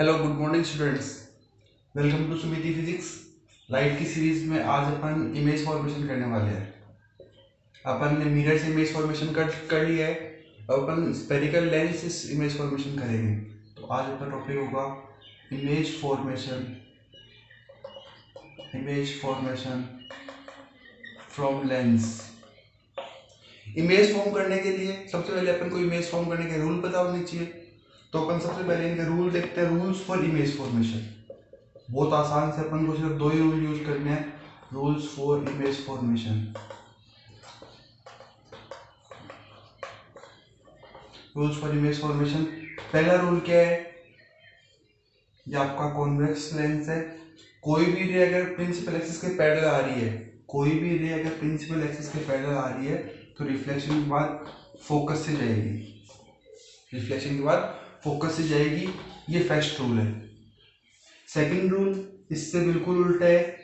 Hello good morning students. Welcome to Sumiti physics. Light की series में आज अपन इमेज फॉर्मेशन करने वाले हैं। अपन ने मिरर से इमेज फॉर्मेशन कर लिया है। अब अपन स्पेरिकल लेंस से इमेज फॉर्मेशन करेंगे। तो आज अपना टॉपिक होगा image formation from lens. Image form करने के लिए सबसे पहले अपन को इमेज फॉर्म करने के रूल पता होने चाहिए। तो अपन सबसे पहले इनके रूल देखते हैं। रूल्स फॉर इमेज फॉर्मेशन बहुत आसान से अपन को सिर्फ दो ही रूल यूज करने हैं। Rules for image formation. पहला रूल क्या है? ये आपका कॉन्वेक्स लेंस है। कोई भी रे अगर प्रिंसिपल एक्सिस के पैरेलल आ रही है तो रिफ्लेक्शन के बाद फोकस से जाएगी। ये फर्स्ट रूल है। सेकंड रूल इससे बिल्कुल उल्टा है।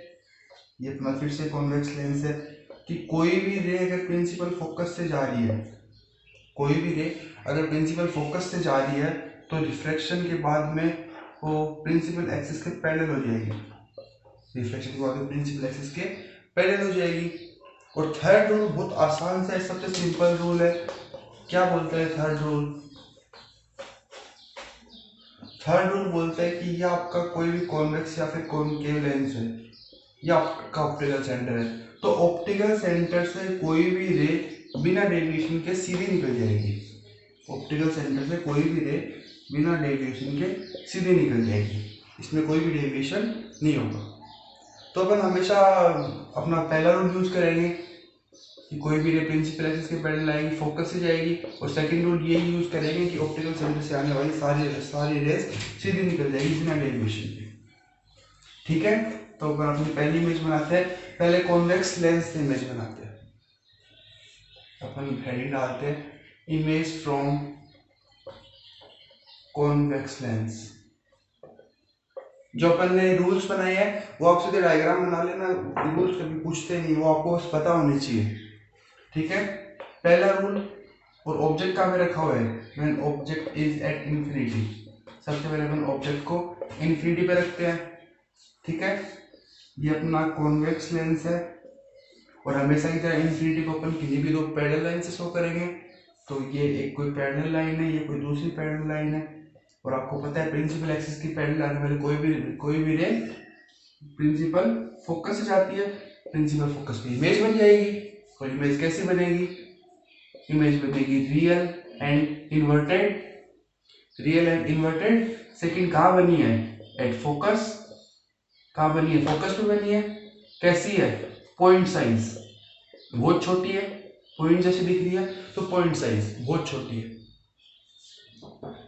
ये अपना फिर से कॉन्वेक्स लेंस है कि कोई भी रे अगर प्रिंसिपल फोकस से जा रही है तो रिफ्रैक्शन के बाद में वो प्रिंसिपल एक्सिस के पैरेलल हो जाएगी। और थर्ड रूल बहुत आसान सा है, सबसे सिंपल रूल है। क्या बोलता है थर्ड रूल? थर्ड रूल बोलता है कि यह आपका कोई भी कॉन्वेक्स या फिर कॉनकेव लेंस है, या आपका ऑप्टिकल सेंटर है, तो ऑप्टिकल सेंटर से कोई भी रे बिना डेविएशन के सीधी निकल जाएगी। इसमें कोई भी डेविएशन नहीं होगा। तो अपन हमेशा अपना पहला रूल यूज करेंगे कि कोई भी रे प्रिंसिपल एक्सिस के पैरेलल आएगी, फोकस से जाएगी। और सेकंड रूल ये यूज करेंगे कि ऑप्टिकल सेंटर से आने वाली सारी रेज सीधी निकल जाएगी बिना डेविएशन के। ठीक है, तो अपन अपनी पहली इमेज बनाते हैं। पहले कॉन्वेक्स लेंस से इमेज बनाते हैं। अपन हेडिंग डालते हैं इमेज फ्रॉम कॉन्वेक्स लेंस। जो अपन ने रूल्स बनाए हैं वो आप सीधे डायग्राम बना लेना। रूल्स कभी पूछते नहीं, वो आपको बस पता होने चाहिए। ठीक है, पहला रूल। और ऑब्जेक्ट कहाँ पे रखा हुआ है? When object is at infinity. सबसे पहले अपन ऑब्जेक्ट को इंफिनिटी पे रखते हैं। ठीक है, ये अपना कॉन्वेक्स लेंस है और हमेशा की तरह इंफिनिटी को अपन किसी भी दो पैरेलल लाइन से शो करेंगे। तो ये एक कोई पैरेलल लाइन है, ये कोई दूसरी पैरेलल लाइन है। और आपको पता है प्रिंसिपल एक्सिस की पैरेलल आने वाली कोई भी रे प्रिंसिपल फोकस से जाती है, प्रिंसिपल फोकस पे इमेज बन जाएगी। और इमेज कैसे बनेगी? इमेज बनेगी रियल एंड इन्वर्टेड। सेकंड कहाँ बनी है? At focus. कहाँ बनी है? फोकस पे बनी है। कैसी है? पॉइंट साइज बहुत छोटी है, पॉइंट जैसे दिख रही है, तो पॉइंट साइज बहुत छोटी है।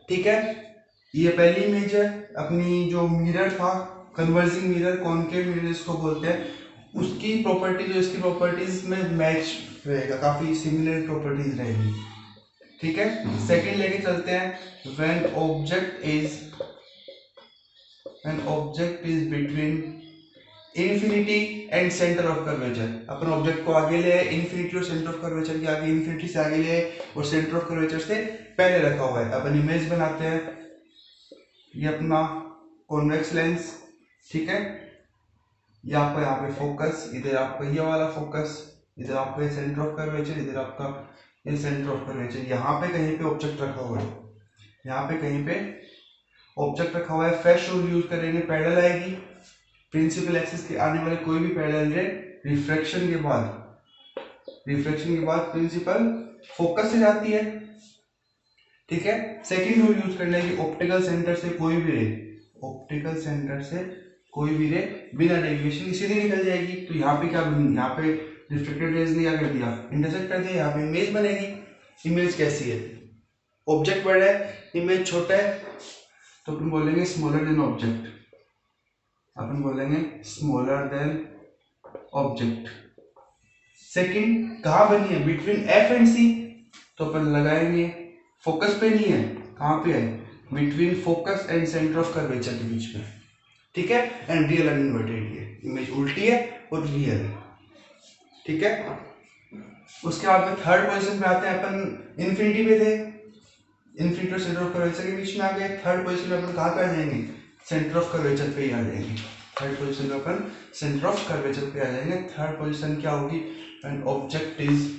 ठीक है, ये पहली इमेज है। अपनी जो मिरर था, कन्वर्जिंग मिरर, कॉनकेव मिरर इसको बोलते हैं, उसकी प्रॉपर्टीज और इसकी प्रॉपर्टीज में मैच रहेगा, काफी सिमिलर प्रॉपर्टीज रहेगी। ठीक है, सेकंड लेके चलते हैं। When object is between infinity and centre of curvature. Upon object को आगे ले आए इन्फिनिटी और सेंटर ऑफ कर्वेचर के आगे, इन्फिनिटी से आगे ले आए और सेंटर ऑफ कर्वेचर से पहले रखा हुआ है। अपन इमेज बनाते हैं। ये अपना कॉन्वेक्स लेंस। ठीक है, ये आपका यहाँ पे फोकस, इधर आपका ये वाला फोकस, इधर आपका ये सेंटर ऑफ कर्वेचर, इधर आपका ये सेंटर ऑफ कर्वेचर। यहाँ पे कहीं पे ऑब्जेक्ट रखा हुआ है, फर्स्ट रूल यूज करेंगे, पैरेलल आएगी। प्रिंसिपल एक्सिस के आने वाले कोई भी पैरेलल रे रिफ्रैक्शन के बाद प्रिंसिपल फोकस से जाती है। ठीक है, सेकंड रूल यूज करना है कि ऑप्टिकल सेंटर से कोई भी रे बिना डेविएशन सीधे निकल जाएगी। तो यहाँ पे यहाँ पे रिफ्लेक्टेड रेज ने क्या कर दिया? इंटरसेक्ट कर दिया। यहाँ पे इमेज बनेगी। इमेज कैसी है? ऑब्जेक्ट बड़ा है, इमेज छोटा है, तो अपन बोलेंगे स्मॉलर देन ऑब्जेक्ट। सेकंड कहाँ बनी है? बिटवीन एफ एंड सी। तो अपन लगाएंगे फोकस पे नहीं है, कहाँ पे है? Between focus and centre of curvature के बीच में। ठीक है, एंड रियल एंड इन्वर्टेड। ये इमेज उल्टी है और रियल है। ठीक है, उसके बाद में थर्ड पोजीशन पे आते हैं। अपन इन्फिनिटी पे थे, इन्फिनिटी और सेंटर ऑफ कर्वेचर के बीच में आ गए। थर्ड पोजीशन में अपन कहाँ पे आ जाएंगे, सेंटर ऑफ कर्वेचर पे ही आ जाएंगे। थर्ड पोजीशन में अपन सेंटर ऑफ कर्वेचर पे आ जाएंगे। थर्ड पोजीशन क्या होगी, an object is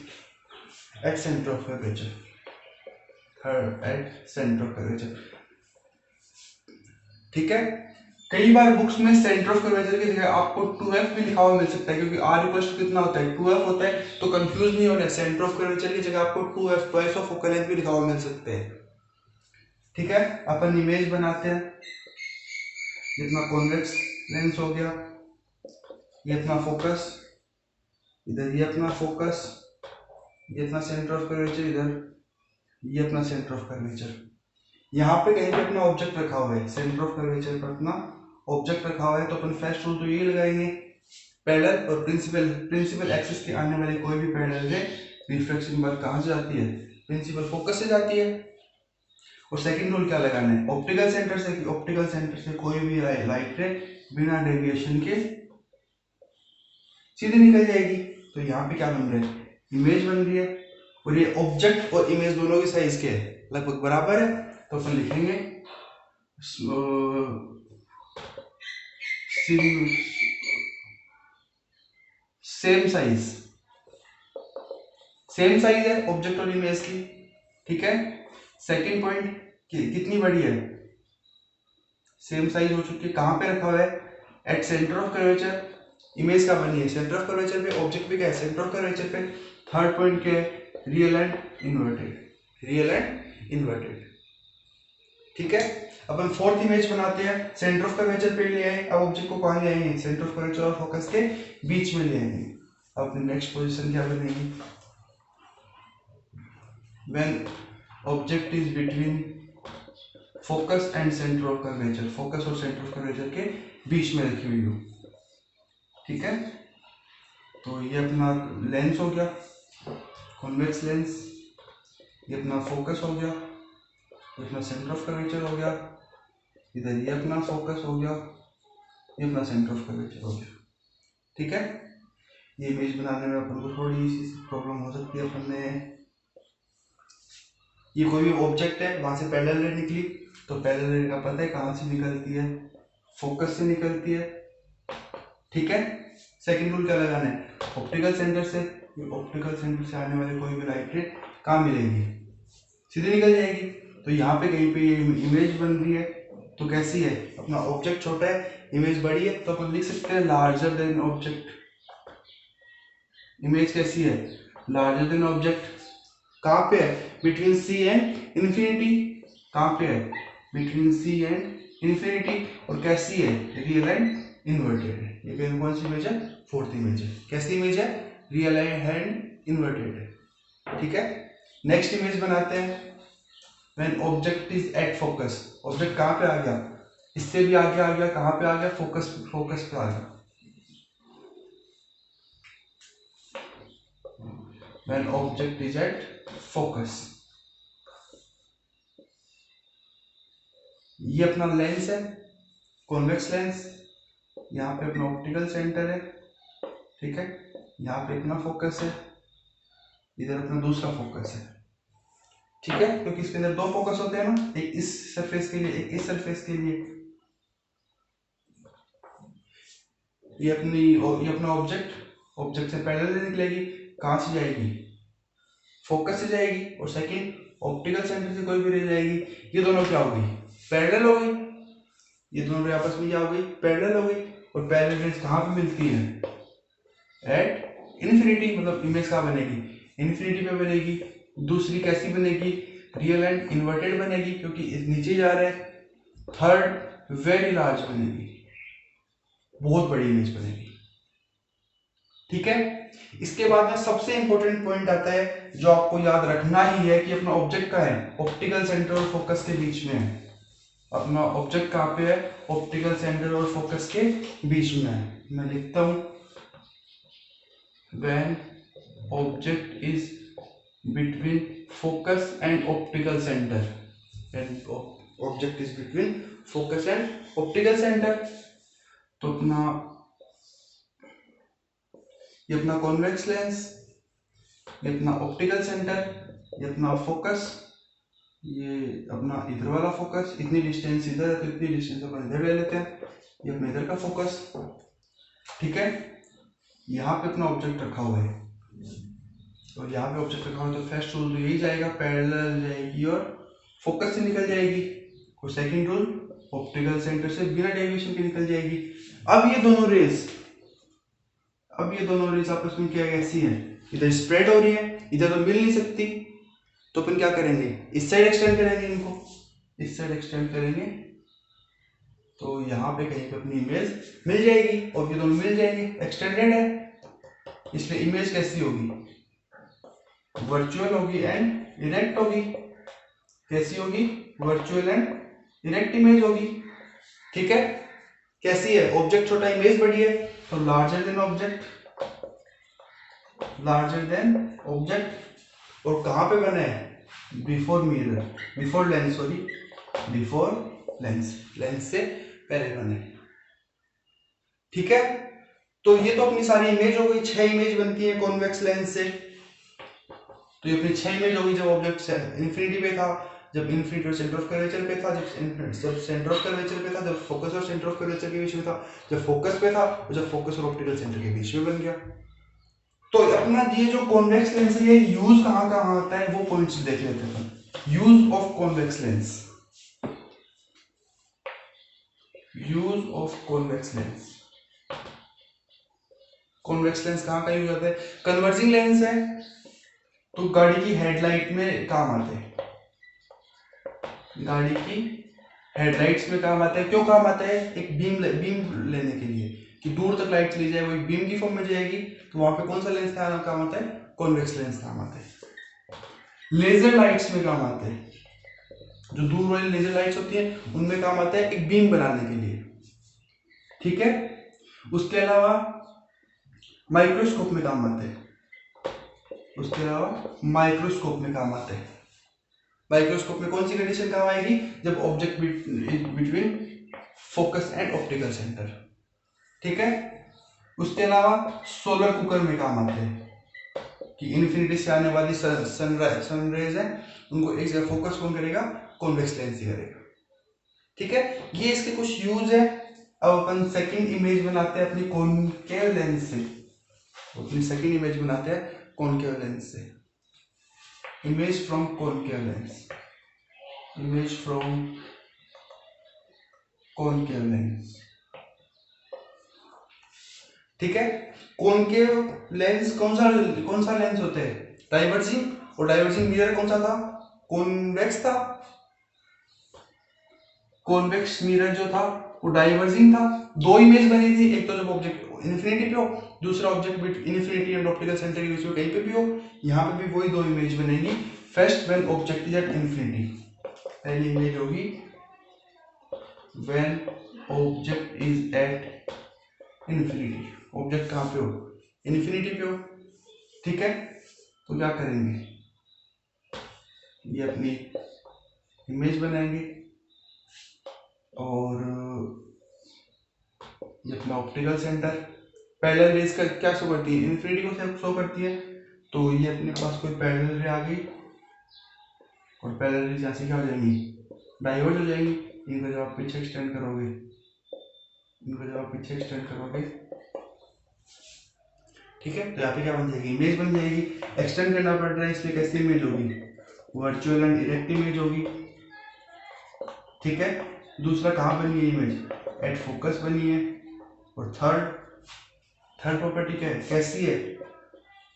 at centre of curvature, third at centre of curvature. ठीक है, कई बार बुक्स में सेंटर ऑफ कर्वेचर की जगह आपको 2f भी लिखा हुआ मिल सकता है, क्योंकि r इक्वल टू कितना होता है, 2f होता है, तो कंफ्यूज नहीं होना। सेंटर ऑफ कर्वेचर की जगह आपको 2f twice of focal length भी लिखा हुआ मिल सकते हैं। ठीक है, अपन इमेज बनाते हैं। ये अपना कॉन्वेक्स लेंस हो गया, ये अपना फोकस, इधर ये अपना फोकस, ये अपना सेंटर ऑफ कर्वेचर, इधर ये अपना सेंटर ऑफ कर्वेचर। यहाँ पे कहीं पे अपना ऑब्जेक्ट रखा हुआ है, सेंटर ऑफ कर्वेचर पर अपना ऑब्जेक्ट रखा हुआ है, तो अपन फर्स्ट रूल तो ये लगाएंगे, पैरेलल और प्रिंसिपल एक्सिस के आने वाले कोई भी पैरेलल रे रिफ्रैक्शन बार कहाँ से जाती है, प्रिंसिपल फोकस से जाती है। और सेकंड रूल क्या लगाना है, ऑप्टिकल सेंटर से, कि ऑप्टिकल सेंटर से कोई भी लाइट रे बिना डेविएशन के सीधे निकल जाएगी। तो यहाँ पे क्या बन रहा है, इमेज बन रही है, और ये ऑब्जेक्ट और इमेज दोनों की साइज के लगभग बराबर है, तो अपन लिखेंगे सेम साइज है ऑब्जेक्ट और इमेज की। ठीक है, सेकंड पॉइंट कितनी बड़ी है, सेम साइज हो चुकी है। कहां पे रखा हुआ है, at centre of curvature. Image का बनी है सेंटर ऑफ कर्वेचर पे, ऑब्जेक्ट भी क्या है, सेंटर ऑफ कर्वेचर पे। थर्ड पॉइंट क्या है, रियल एंड इन्वर्टेड। ठीक है, अपन फोर्थ इमेज बनाते हैं, सेंटर ऑफ कर्वेचर पे ले आए, अब ऑब्जेक्ट को कहां ले आएंगे, सेंटर ऑफ कर्वेचर और फोकस के बीच में ले आएंगे। अब नेक्स्ट पोजीशन क्या बनेगी, when object is between focus and centre of curvature, focus और सेंटर ऑफ कर्वेचर के बीच में रखी हुई हो। ठीक है, तो ये अपना लेंस हो गया, कॉन्वेक्स लेंस, ये अपना फोकस हो गया, ये अपना सेंटर ऑफ कर्वेचर हो गया, इधर ये अपना फोकस हो गया, ये अपना सेंटर ऑफ कर्वेचर हो गया। ठीक है, ये इमेज बनाने में अपन को थोड़ी सी प्रॉब्लम हो सकती है। अपन ने ये कोई भी ऑब्जेक्ट है, वहां से पैरेलल रे निकली, तो पैरेलल रे का पता है कहां से निकलती है, फोकस से निकलती है। ठीक है, सेकंड रूल क्या लगाना है, ऑप्टिकल सेंटर से, ऑप्टिकल सेंटर से आने वाले कोई भी लाइट रे कहाँ मिलेंगी, सीधे निकल जाएगी। तो यहाँ पे कहीं पे ये इमेज बन रही है, तो कैसी है, अपना ऑब्जेक्ट छोटा है, इमेज बड़ी है, तो अपन लिख सकते हैं लार्जर देन ऑब्जेक्ट। इमेज कैसी है, लार्जर देन ऑब्जेक्ट। कहाँ पे है, बिटवीन सी एंड इन्फिनिटी। कहाँ पे है, बिटवीन सी एंड इन्फिनिटी। और कैसी है, रियल एंड इन्वर्टेड है। ये कौन सी इमेज है, फोर्थ इमेज है। कैसी इमेज है, रियल एंड इन्वर्टेड है। ठीक है, नेक्स्ट इमेज बनाते हैं, when object is at focus. Object कहाँ पे आ गया, इससे भी आगे आ गया, कहाँ पे आ गया, फोकस पे आ गया। When object is at focus, ये अपना लेंस है, कॉन्वेक्स लेंस, यहाँ पे अपना ऑप्टिकल सेंटर है। ठीक है, यहाँ पे अपना फोकस है, इधर अपना दूसरा फोकस है। ठीक है, क्योंकि इसके अंदर दो फोकस होते हैं ना, एक इस सरफेस के लिए, एक इस सरफेस के लिए। ये अपना ऑब्जेक्ट से पैरेलल निकलेगी, कहां से जाएगी, फोकस से जाएगी, और सेकंड ऑप्टिकल सेंटर से कोई भी रे जाएगी। ये दोनों क्या होगी, पैरेलल हो गई, ये दोनों रे आपस में क्या हो गई, पैरेलल हो गई। और पैरेलल रेज कहाँ पे मिलती है, एट इन्फिनिटी। मतलब इमेज कहाँ बनेगी, इन्फिनिटी पे बनेगी। दूसरी कैसी बनेगी, रियल एंड इन्वर्टेड बनेगी, क्योंकि नीचे जा रहा है। थर्ड वेरी लार्ज बनेगी, बहुत बड़ी इमेज बनेगी। ठीक है, इसके बाद में सबसे इंपॉर्टेंट पॉइंट आता है, जो आपको याद रखना ही है, कि अपना ऑब्जेक्ट कहाँ है, ऑप्टिकल सेंटर और फोकस के बीच में है। अपना ऑब्जेक्ट कहाँ पे है, ऑप्टिकल सेंटर और फोकस के बीच में है। मैं लिखता हूं, when object is between focus and optical centre, when object is between focus and optical centre, तो ये अपना कॉन्वेक्स लेंस, ये अपना ऑप्टिकल सेंटर, ये अपना फोकस, ये अपना इधर वाला फोकस, इतनी डिस्टेंस इधर है तो इतनी डिस्टेंस अपन इधर ले लेते हैं, ये अपने इधर का फोकस। ठीक है, यहाँ पे अपना ऑब्जेक्ट रखा हुआ है और यहाँ पे ऑब्जेक्ट रखा हुआ है, तो फर्स्ट रूल तो यही जाएगा, पैरेलल जाएगी और फोकस से निकल जाएगी। और सेकंड रूल, ऑप्टिकल सेंटर से बिना डेविएशन के निकल जाएगी। अब ये दोनों रेज आपस में क्या ऐसी है, इधर स्प्रेड हो रही है, इधर तो मिल नहीं सकती, तो अपन क्या करेंगे, इस साइड एक्सटेंड करेंगे, इनको इस साइड एक्सटेंड करेंगे, तो यहाँ पे कहीं पे अपनी इमेज मिल जाएगी और ये दोनों मिल जाएंगे, एक्सटेंडेड है, इसलिए इमेज कैसी होगी, वर्चुअल होगी एंड इरेक्ट होगी। कैसी होगी, वर्चुअल एंड इरेक्ट इमेज होगी। ठीक है, कैसी है, ऑब्जेक्ट छोटा इमेज बड़ी है, तो लार्जर देन ऑब्जेक्ट, और कहां पे बना है, before mirror, before lens, sorry before lens, lens से पहले बने। ठीक है, तो ये तो अपनी सारी इमेज हो गई, 6 इमेज बनती है कॉन्वेक्स लेंस से। तो ये अपनी 6 इमेज हो गई, जब ऑब्जेक्ट इन्फिनिटी पे था, जब इन्फिनिटी और सेंटर ऑफ कर्वेचर पे था, जब सेंटर ऑफ कर्वेचर पे था, जब फोकस और सेंटर ऑफ कर्वेचर के बीच में था, जब फोकस पे था, और जब फोकस और ऑप्टिकल सेंटर के बीच में बन गया। तो अपना ये जो कॉन्वेक्स लेंस है, ये यूज कहाँ कहाँ आता है वो पॉइंट्स देख लेते हैं। Use of convex lens, use of convex lens, convex lens कहाँ का यूज होता है, कन्वर्जिंग लेंस है तो गाड़ी की हेडलाइट में काम आते हैं, गाड़ी की हेडलाइट्स में काम आता है। क्यों काम आता है, एक बीम लेने के लिए कि दूर तक लाइट चली जाए, वही बीम की फॉर्म में जाएगी, तो वहां पे कौन सा लेंस काम आता है, कॉन्वेक्स लेंस काम आता है। लेजर लाइट्स में काम आते हैं, जो दूर वाली लेजर लाइट्स होती है उनमें काम आता है एक बीम बनाने के लिए। ठीक है, उसके अलावा माइक्रोस्कोप में काम आते हैं, उसके अलावा माइक्रोस्कोप में काम आते हैं। माइक्रोस्कोप में कौन सी कंडीशन काम आएगी, जब object between focus and optical centre. ठीक है, उसके अलावा सोलर कुकर में काम आते हैं कि इन्फिनिटी से आने वाली सन रेज है, उनको एक जगह फोकस कौन करेगा, कॉन्वेक्स लेंस ही करेगा। ठीक है, ये इसके कुछ यूज है। अब अपन सेकंड इमेज बनाते हैं अपनी कॉनकेव लेंस से, अपनी सेकंड इमेज बनाते हैं कॉनकेव लेंस से। Image from concave lens, image from concave lens. ठीक है, कॉनकेव लेंस कौन सा लेंस होता है, डाइवर्जिंग, और डाइवर्जिंग मिरर कौन सा था, कॉन्वेक्स था। कॉन्वेक्स मिरर जो था वो डाइवर्जिंग था। दो इमेज बनी थी, एक तो जब ऑब्जेक्ट इन्फिनिटी पे हो, दूसरा object infinity and optical centre के बीच में कहीं पे भी हो, यहाँ पे भी वही दो इमेज बनेगी। First when object is at infinity, पहली इमेज होगी when object is at infinity, object कहाँ पे हो, इन्फिनिटी पे हो। ठीक है, तो क्या करेंगे, ये अपनी इमेज बनाएंगे और ये अपना ऑप्टिकल सेंटर, पैरेलल रेज का क्या शो करती है, इन्फिनिटी को शो करती है, तो ये अपने पास कोई पैरेलल रे आ गई और पैरेलल रेज यहाँ से क्या हो जाएंगी, डाइवर्ज हो जाएंगी। इनको जब आप पीछे एक्सटेंड करोगे, इनको जब आप पीछे एक्सटेंड करोगे, ठीक है, तो यहाँ पे क्या बन जाएगी, इमेज बन जाएगी। एक्सटेंड करना पड़ रहा है इसलिए कैसी इमेज होगी, वर्चुअल एंड इरेक्ट इमेज होगी। ठीक है, दूसरा कहाँ बनी है इमेज, एट फोकस बनी है। और थर्ड प्रॉपर्टी क्या है, कैसी है,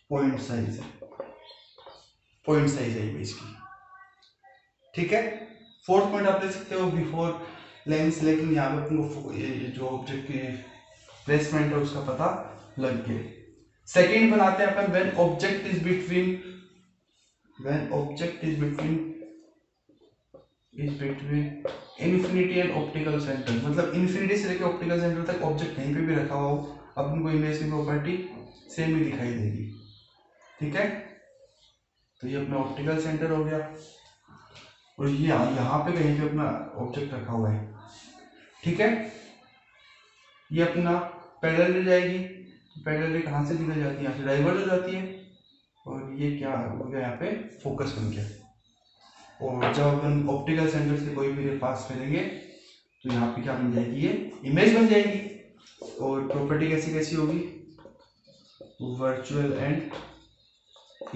पॉइंट साइज है, पॉइंट साइज है इमेज की। ठीक है, फोर्थ पॉइंट आप ले सकते हो बिफोर लेंस, लेकिन यहाँ पे तुमको जो ऑब्जेक्ट की प्लेसमेंट है उसका पता लग गया। सेकेंड बनाते हैं अपन when object is between infinity and optical centre, मतलब इन्फिनिटी से लेकर ऑप्टिकल सेंटर तक ऑब्जेक्ट कहीं पे भी रखा हुआ हो, अब उनको इमेज की प्रॉपर्टी सेम ही दिखाई देगी। ठीक है, तो ये अपना ऑप्टिकल सेंटर हो गया और ये यहाँ पे कहीं पे अपना ऑब्जेक्ट रखा हुआ है। ठीक है, ये अपना पैरेलल रे जाएगी, पैरेलल रे कहाँ से निकल जाती है, यहाँ से डाइवर्ज हो जाती है और ये क्या हो गया, यहाँ पे फोकस बन गया। और जब अपन ऑप्टिकल सेंटर से कोई भी रे पास करेंगे तो यहाँ पे क्या बन जाएगी, ये इमेज बन जाएगी। और प्रॉपर्टी कैसी कैसी होगी, वर्चुअल एंड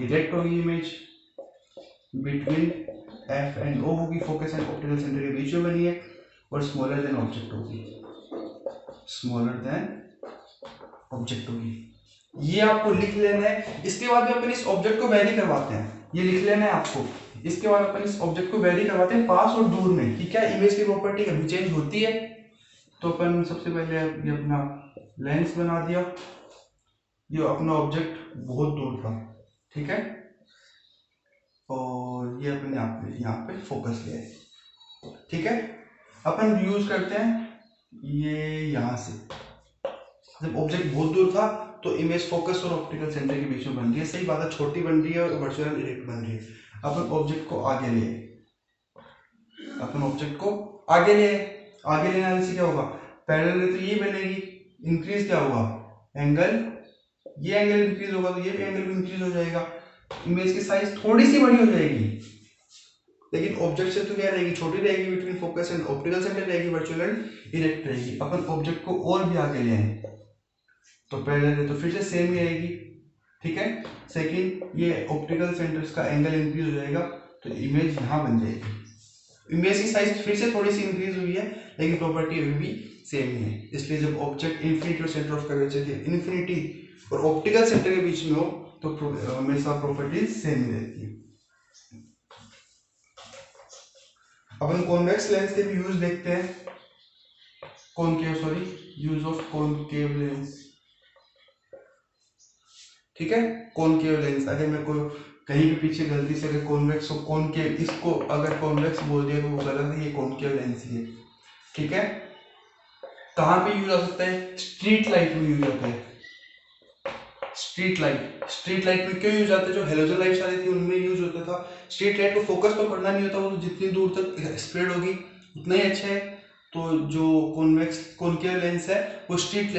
इरेक्ट होगी इमेज, बिटवीन एफ एंड ओ होगी, फोकस एंड ऑप्टिकल सेंटर के बीच में बनी है, और स्मॉलर देन ऑब्जेक्ट होगी, स्मॉलर देन ऑब्जेक्ट होगी। ये आपको लिख लेना है। इसके बाद में अपन इस ऑब्जेक्ट को वेरी करवाते हैं, ये लिख लेना है आपको। इसके बाद अपन इस ऑब्जेक्ट को वेरी करवाते हैं पास और दूर में कि क्या इमेज की प्रॉपर्टी कभी चेंज होती है। तो अपन सबसे पहले ये अपना लेंस बना दिया, ये अपना ऑब्जेक्ट बहुत दूर था, ठीक है, और ये अपने यहाँ पे फोकस लिया है, ठीक है। अपन यूज करते हैं ये यहाँ से, जब ऑब्जेक्ट बहुत दूर था तो इमेज फोकस और ऑप्टिकल सेंटर के बीच में बन रही है, सही बात है, छोटी बन रही है और वर्चुअल इरेक्ट बन रही है। अपन ऑब्जेक्ट को आगे ले, अपन ऑब्जेक्ट को आगे ले, आगे ले आने से क्या होगा, पैरेलल तो ये बनेगी, इंक्रीज क्या होगा एंगल, ये एंगल इंक्रीज होगा तो ये भी एंगल इंक्रीज हो जाएगा, इमेज की साइज थोड़ी सी बड़ी हो जाएगी, लेकिन ऑब्जेक्ट से तो क्या रहेगी, छोटी रहेगी, between focus and optical centre रहेगी, वर्चुअल एंड इरेक्ट रहेगी। अपन ऑब्जेक्ट को और भी आगे ले आए तो पैरेलल तो फिर से सेम ही रहेगी, ठीक है। सेकंड, ये ऑप्टिकल सेंटर्स का एंगल इंक्रीज हो जाएगा तो इमेज यहाँ बन जाएगी। इमेज की साइज फिर से थोड़ी सी इंक्रीज हुई है लेकिन प्रॉपर्टी अभी भी सेम ही है, इसलिए जब ऑब्जेक्ट इन्फिनिटी और सेंटर ऑफ कर्वेचर इन्फिनिटी और ऑप्टिकल सेंटर के बीच में हो तो हमेशा प्रॉपर्टी सेम ही रहती है। अपन कॉन्वेक्स लेंस के भी यूज देखते हैं, यूज ऑफ कॉनकेव लेंस, ठीक है। कॉनकेव लेंस, अगर मैं कोई कहीं भी पीछे गलती से अगर कॉन्वेक्स और कॉनकेव, इसको अगर कॉन्वेक्स बोल दिया तो वो गलत है, ये कॉनकेव लेंस ही है, ठीक है। कहाँ पे यूज हो सकता है, स्ट्रीट लाइट में यूज होता है। स्ट्रीट लाइट में क्यों यूज आता है, जो हेलोजन लाइट्स आती थी उनमें यूज होता था। स्ट्रीट लाइट को फोकस तो करना नहीं होता, वो तो जितनी दूर तक स्प्रेड होगी उतना ही अच्छा है। तो जो कॉनकेव लेंस है वो स्ट्रीट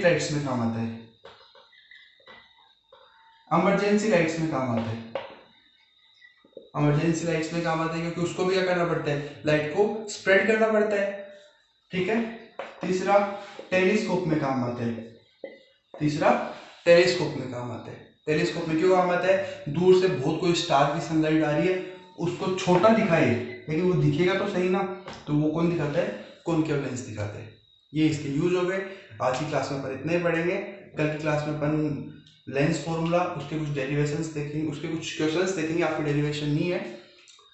लाइट्स में काम आता है, इमरजेंसी लाइट्स में काम आता है, इमरजेंसी लाइट्स में काम आता है क्योंकि उसको भी क्या करना पड़ता है, लाइट को स्प्रेड करना पड़ता है, ठीक है। तीसरा, टेलीस्कोप में काम आता है, टेलीस्कोप में काम आता है। टेलीस्कोप में क्यों काम आता है, दूर से बहुत कोई स्टार की सनलाइट आ रही है, उसको छोटा दिखाए लेकिन वो दिखेगा तो सही ना, तो वो कौन दिखाता है, कॉनकेव लेंस दिखाता है। ये इसके यूज हो गए। आज की क्लास में अपन इतने ही पढ़ेंगे, कल की क्लास में अपन लेंस फॉर्मूला, उसके कुछ डेरिवेशंस देखेंगे, उसके कुछ क्वेश्चंस देखेंगे, आपकी डेरिवेशन नहीं है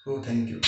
तो थैंक यू।